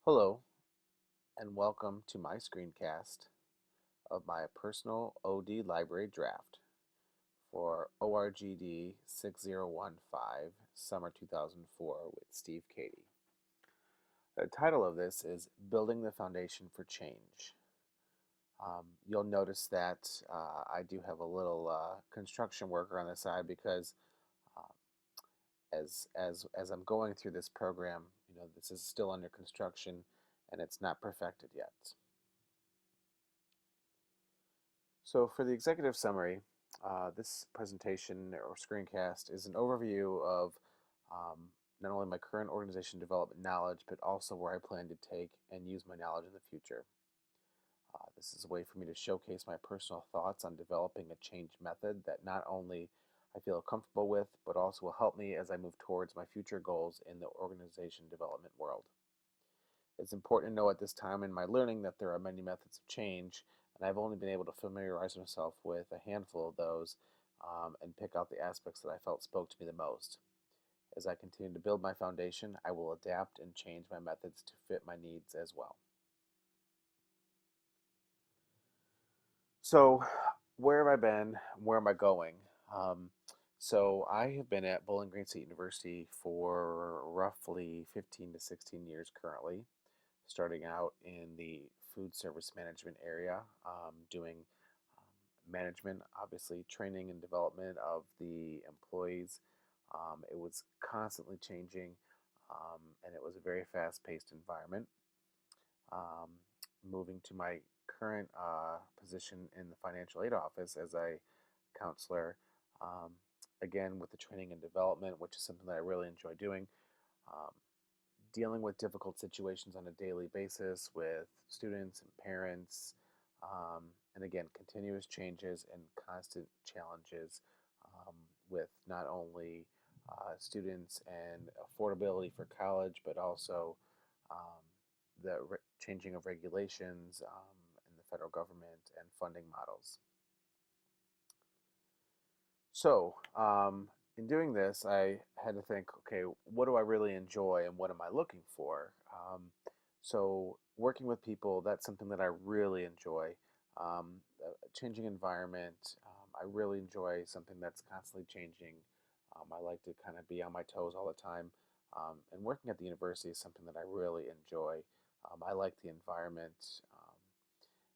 Hello, and welcome to my screencast of my personal OD library draft for ORGD 6015, Summer 2004 with Steve Cady. The title of this is Building the Foundation for Change. You'll notice that I do have a little construction worker on the side because um, as I'm going through this program, this is still under construction and it's not perfected yet. So for the executive summary, this presentation or screencast is an overview of um, not only my current organization development knowledge, but also where I plan to take and use my knowledge in the future. This is a way for me to showcase my personal thoughts on developing a change method that not only I feel comfortable with, but also will help me as I move towards my future goals in the organization development world. It's important to know at this time in my learning that there are many methods of change, and I've only been able to familiarize myself with a handful of those and pick out the aspects that I felt spoke to me the most. As I continue to build my foundation, I will adapt and change my methods to fit my needs as well. So, where have I been? Where am I going? Um, so, I have been at Bowling Green State University for roughly 15 to 16 years currently, starting out in the food service management area, doing management, obviously training and development of the employees. It was constantly changing, and it was a very fast-paced environment. Um, Moving to my current position in the financial aid office as a counselor, um, again with the training and development, which is something that I really enjoy doing. Um, Dealing with difficult situations on a daily basis with students and parents, and again, continuous changes and constant challenges with not only students and affordability for college, but also um, the changing of regulations in the federal government and funding models. So, in doing this, I had to think, okay, what do I really enjoy and what am I looking for? Working with people, that's something that I really enjoy. A changing environment, I really enjoy something that's constantly changing. I like to kind of be on my toes all the time. And working at the university is something that I really enjoy. I like the environment,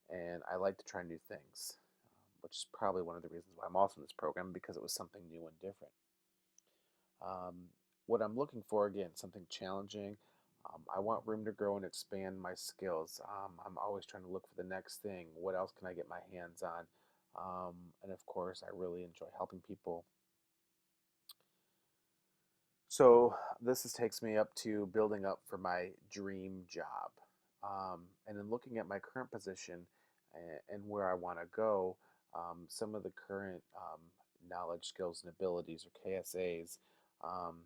and I like to try new things, which is probably one of the reasons why I'm also in this program because it was something new and different. Um, what I'm looking for, again, something challenging. I want room to grow and expand my skills. I'm always trying to look for the next thing. What else can I get my hands on? And of course, I really enjoy helping people. So takes me up to building up for my dream job. And in looking at my current position and where I want to go, some of the current knowledge, skills, and abilities, or KSAs, um,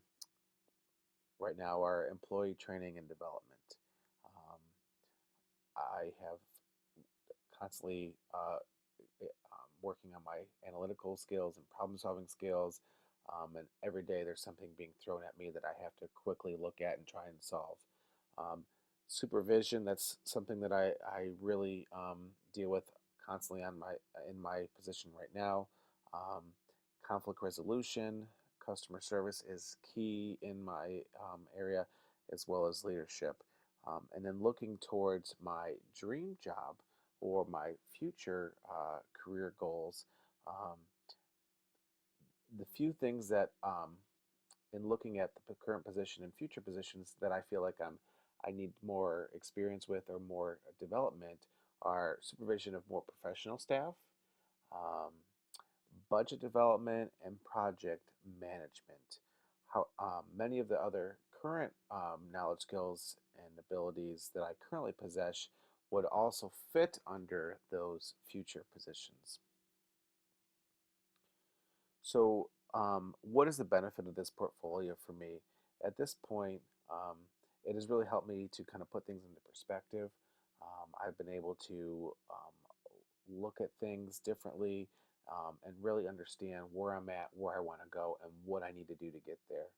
right now are employee training and development. Um, I have constantly working on my analytical skills and problem solving skills. And every day there's something being thrown at me that I have to quickly look at and try and solve. Um, Supervision, that's something that I really deal with constantly in my position right now. Um, Conflict resolution, customer service is key in my area, as well as leadership. And then looking towards my dream job or my future career goals, um, the few things that in looking at the current position and future positions that I feel like I need more experience with or more development are supervision of more professional staff, um, budget development, and project management. How many of the other current knowledge, skills, and abilities that I currently possess would also fit under those future positions. So, what is the benefit of this portfolio for me? At this point, um, it has really helped me to kind of put things into perspective. I've been able to look at things differently and really understand where I'm at, where I want to go, and what I need to do to get there.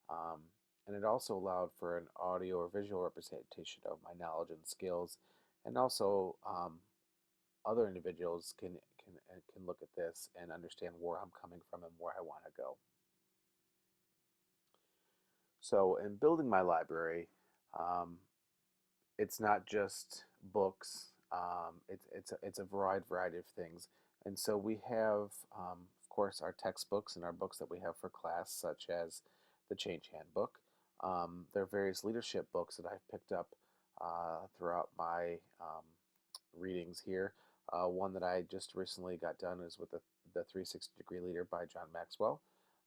Um, and it also allowed for an audio or visual representation of my knowledge and skills, and also other individuals can look at this and understand where I'm coming from and where I want to go. So, in building my library, um, it's not just books. It's a variety of things, and so we have, of course, our textbooks and our books that we have for class, such as the Change Handbook. There are various leadership books that I've picked up throughout my readings here. One that I just recently got done is with the 360-Degree Leader by John Maxwell.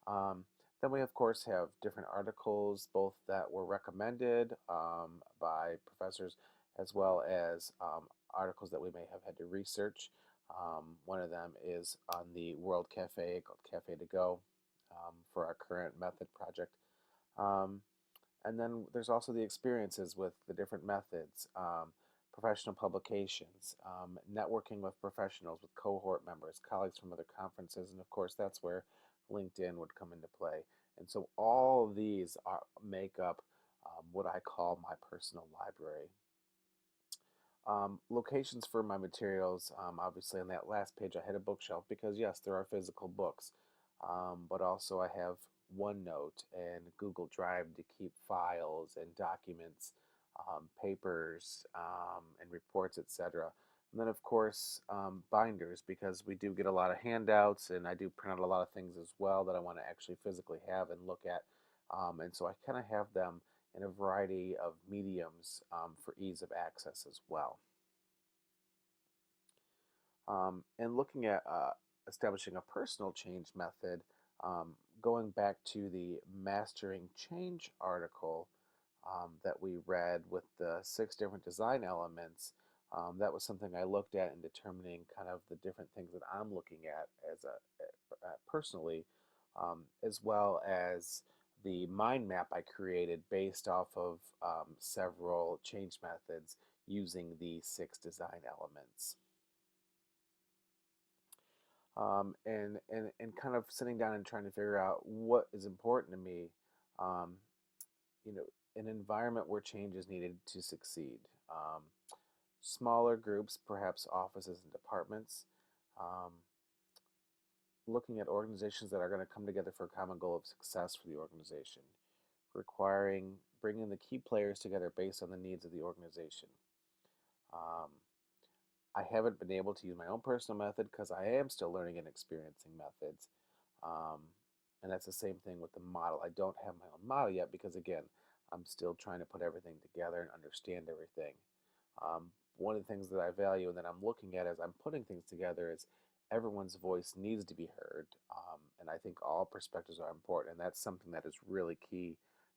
Um, then we, of course, have different articles, both that were recommended by professors as well as articles that we may have had to research. One of them is on the World Cafe called Cafe to Go for our current method project. Um, and then there's also the experiences with the different methods, professional publications, networking with professionals, with cohort members, colleagues from other conferences, and of course that's where LinkedIn would come into play. And so all of these make up what I call my personal library. Locations for my materials, obviously on that last page I had a bookshelf because yes, there are physical books, but also I have OneNote and Google Drive to keep files and documents, papers, and reports, etc. And then of course binders, because we do get a lot of handouts and I do print out a lot of things as well that I want to actually physically have and look at. And so I kind of have them in a variety of mediums for ease of access as well. And looking at establishing a personal change method, going back to the Mastering Change article that we read with the 6 different design elements, that was something I looked at in determining kind of the different things that I'm looking at as personally, as well as the mind map I created based off of several change methods using the 6 design elements. And kind of sitting down and trying to figure out what is important to me, um, you know, an environment where change is needed to succeed. Smaller groups, perhaps offices and departments, um, looking at organizations that are going to come together for a common goal of success for the organization, requiring bringing the key players together based on the needs of the organization. Um, I haven't been able to use my own personal method because I am still learning and experiencing methods. Um, and that's the same thing with the model. I don't have my own model yet because, again, I'm still trying to put everything together and understand everything. One of the things that I value and that I'm looking at as I'm putting things together is everyone's voice needs to be heard. And I think all perspectives are important. And that's something that is really key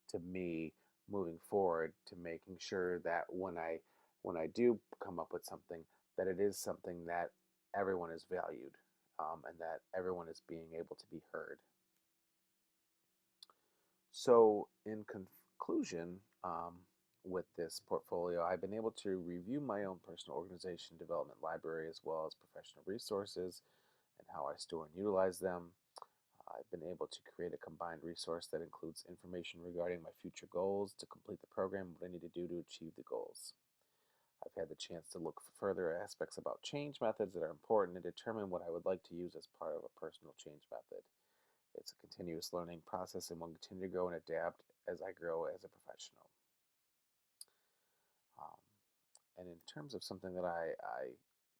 to me moving forward, to making sure that when I do come up with something, that it is something that everyone is valued, and that everyone is being able to be heard. So, in conclusion, with this portfolio, I've been able to review my own personal organization development library as well as professional resources and how I store and utilize them. I've been able to create a combined resource that includes information regarding my future goals to complete the program, what I need to do to achieve the goals. I've had the chance to look for further aspects about change methods that are important and determine what I would like to use as part of a personal change method. It's a continuous learning process and will continue to grow and adapt as I grow as a professional. Um, and in terms of something that I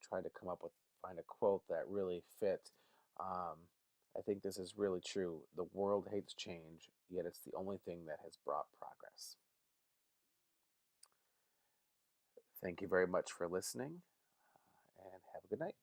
tried to come up with, find a quote that really fit, I think this is really true. The world hates change, yet it's the only thing that has brought progress. Thank you very much for listening, and have a good night.